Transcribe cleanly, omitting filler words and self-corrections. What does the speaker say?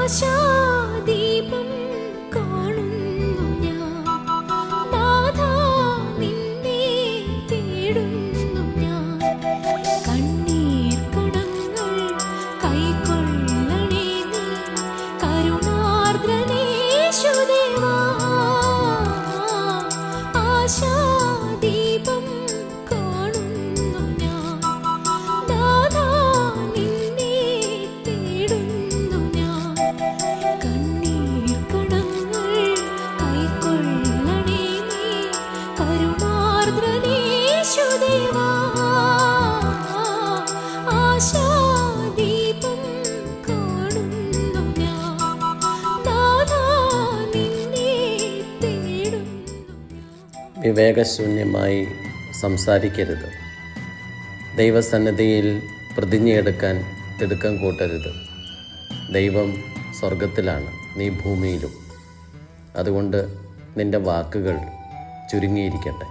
ആശാദീപം കാണുന്നു ഞാൻ. നാഥാ നിന്നെ തേടുന്നു ഞാൻ. കണ്ണീർ കണങ്ങൾ കൈക്കൊള്ളണേ നീ, കരുണാർദ്രനേശുദേവാ. ആശാദീപം കാണുന്നു ഞാൻ. നാഥാ നിന്നെ തേടുന്നു ഞാൻ. കണ്ണീർ കണങ്ങൾ കൈക്കൊള്ളണേ നീ, കരുണാർദ്രനേശുദേവാ. ആശാദീപം കാണുന്നു ഞാൻ. നാഥാ നിന്നെ തേടുന്നു ഞാൻ. വിവേകശൂന്യമായി സംസാരിക്കരുത്. ദൈവസന്നിധിയിൽ പ്രതിജ്ഞയെടുക്കാൻ തിടുക്കം കൂട്ടരുത്. ദൈവം സ്വർഗത്തിലാണ്, നീ ഭൂമിയിലും. അതുകൊണ്ട് നിൻ്റെ വാക്കുകൾ ചുരുങ്ങിയിരിക്കട്ടെ.